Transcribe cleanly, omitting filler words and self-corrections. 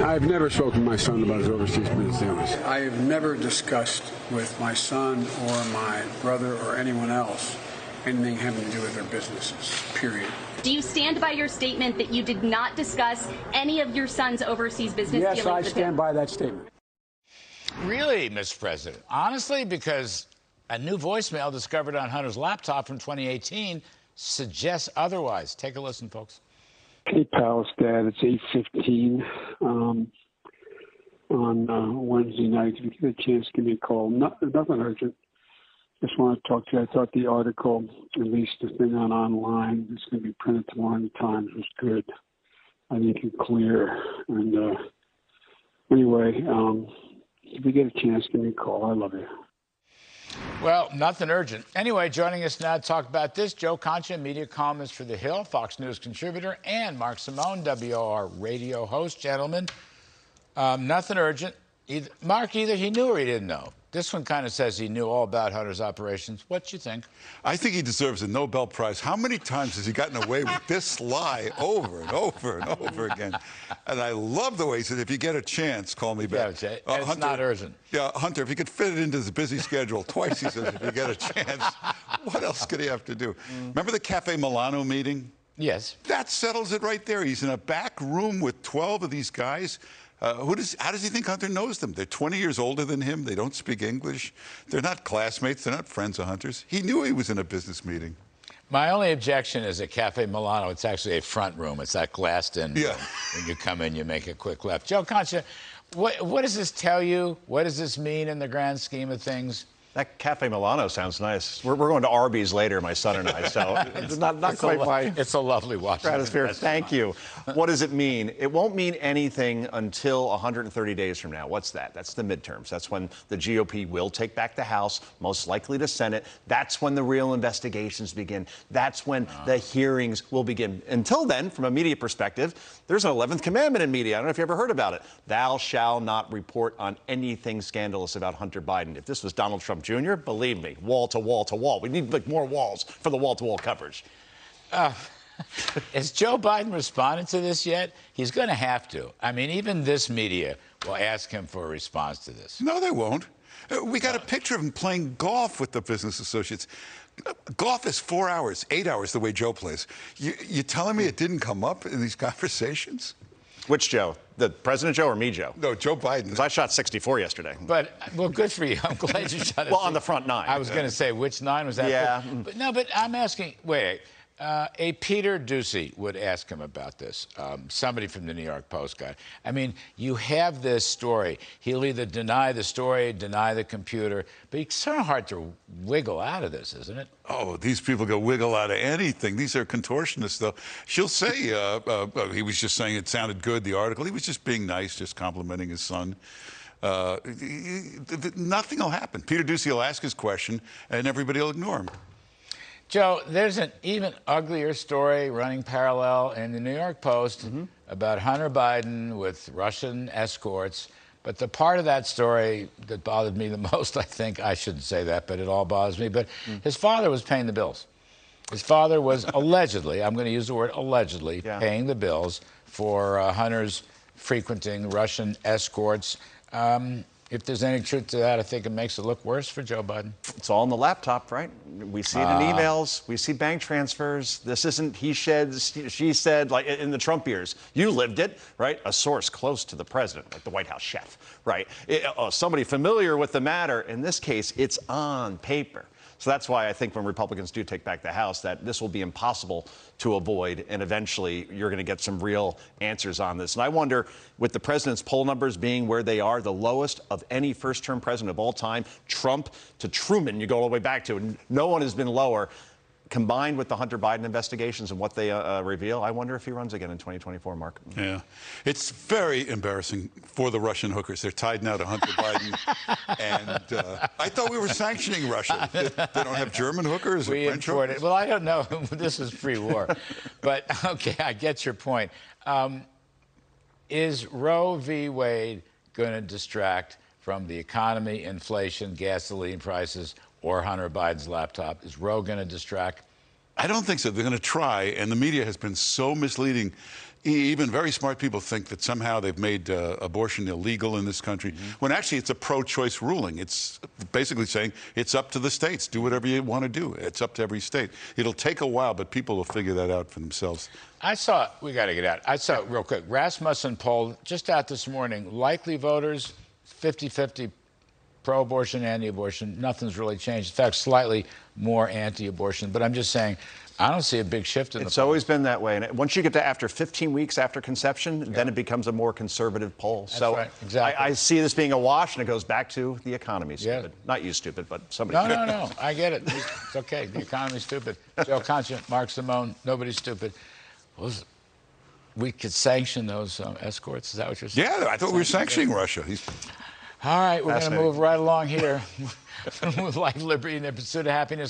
I've never spoken to my son about his overseas business dealings. I have never discussed with my son or my brother or anyone else anything having to do with their businesses, period. Do you stand by your statement that you did not discuss any of your son's overseas business dealings with him? Yes, I stand by that statement. Really, Mr. President? Honestly, because a new voicemail discovered on Hunter's laptop from 2018 suggests otherwise. Take a listen, folks. Hey, Palace Dad, it's 8:15 on Wednesday night. If you get a chance, give me a call. Nothing urgent. Just want to talk to you. I thought the article, at least the thing online, it's going to be printed tomorrow in the Times, was good. I think it's clear. And anyway, if you get a chance, give me a call. I love you. Well, nothing urgent. Anyway, joining us now to talk about this, Joe Concha, media columnist for The Hill, Fox News contributor, and Mark Simone, WOR radio host. Gentlemen, nothing urgent. Mark, either he knew or he didn't know. This one kind of says he knew all about Hunter's operations. What you think? I think he deserves a Nobel Prize. How many times has he gotten away with this lie over and over and over again? And I love the way he said, if you get a chance, call me back. Yeah, it's Hunter, not urgent. Yeah, Hunter, if you could fit it into his busy schedule. Twice he says, if you get a chance. What else could he have to do? Remember the Cafe Milano meeting? Yes. That settles it right there. He's in a back room with 12 of these guys. How does he think Hunter knows them? They're 20 years older than him. They don't speak English. They're not classmates. They're not friends of Hunter's. He knew he was in a business meeting. My only objection is at Cafe Milano, it's actually a front room. It's that glassed-in room. When you come in, you make a quick left. Joe Concha, what does this tell you? What does this mean in the grand scheme of things? That Cafe Milano sounds nice. We're going to Arby's later, my son and I, so it's not quite my... It's a lovely Washington stratosphere. Thank you. What does it mean? It won't mean anything until 130 days from now. What's that? That's the midterms. That's when the GOP will take back the House, most likely the Senate. That's when the real investigations begin. That's when the hearings will begin. Until then, from a media perspective, there's an 11th commandment in media. I don't know if you ever heard about it. Thou shalt not report on anything scandalous about Hunter Biden. If this was Donald Trump Jr., believe me, wall to wall to wall. We need like more walls for the wall-to-wall coverage. Has Joe Biden responded to this yet? He's going to have to. I mean, even this media will ask him for a response to this. No, they won't. We got a picture of him playing golf with the business associates. Golf is 4 hours, 8 hours, the way Joe plays. You telling me it didn't come up in these conversations? Which Joe? The President Joe or me, Joe? No, Joe Biden. Because I shot 64 yesterday. Well, good for you. I'm glad you shot it. Well, on the front nine. I was going to say, which nine was that? Yeah. But I'm asking, wait. A Peter Doocy would ask him about this. Somebody from the New York Post guy. I mean, you have this story. He'll either deny the story, deny the computer, but it's sort of hard to wiggle out of this, isn't it? Oh, these people go wiggle out of anything. These are contortionists, though. She'll say he was just saying it sounded good, the article. He was just being nice, just complimenting his son. Nothing will happen. Peter Doocy will ask his question, and everybody will ignore him. Joe, there's an even uglier story running parallel in the New York Post about Hunter Biden with Russian escorts. But the part of that story that bothered me the most, I think, I shouldn't say that, but it all bothers me, but his father was paying the bills. His father was allegedly, I'm going to use the word allegedly, paying the bills for Hunter's frequenting Russian escorts. If there's any truth to that, I think it makes it look worse for Joe Biden. It's all in the laptop, right? We see it in emails. We see bank transfers. This isn't he said, she said, like in the Trump years. You lived it, right? A source close to the president, like the White House chef, right? Somebody familiar with the matter. In this case, it's on paper. So that's why I think when Republicans do take back the House, that this will be impossible to avoid, and eventually you're going to get some real answers on this. And I wonder, with the president's poll numbers being where they are, the lowest of any first-term president of all time, Trump to Truman, you go all the way back to, and no one has been lower. Combined with the Hunter Biden investigations and what they reveal, I wonder if he runs again in 2024, Mark. Yeah. It's very embarrassing for the Russian hookers. They're tied now to Hunter Biden. And I thought we were sanctioning Russia. They don't have German hookers or French hookers? Well, I don't know. This is free war. But, okay, I get your point. Is Roe v. Wade going to distract from the economy, inflation, gasoline prices, or Hunter Biden's laptop? Is Roe going to distract? I don't think so. They're going to try, and the media has been so misleading. Even very smart people think that somehow they've made abortion illegal in this country, when actually it's a pro-choice ruling. It's basically saying it's up to the states. Do whatever you want to do. It's up to every state. It'll take a while, but people will figure that out for themselves. We got to get out. I saw, real quick, Rasmussen poll just out this morning. Likely voters, 50-50 pro-abortion, anti-abortion. Nothing's really changed. In fact, slightly more anti-abortion. But I'm just saying, I don't see a big shift in the polls. It's always been that way. And once you get to after 15 weeks after conception, then it becomes a more conservative poll. That's right. Exactly. I see this being a wash, and it goes back to the economy stupid. Not you stupid, but somebody. No. I get it. It's okay. The economy's stupid. Joe, Concha, Mark Simone, nobody's stupid. We could sanction those escorts. Is that what you're saying? Yeah, I thought we were sanctioning Russia. All right, we're going to move right along here with life, liberty, and the pursuit of happiness.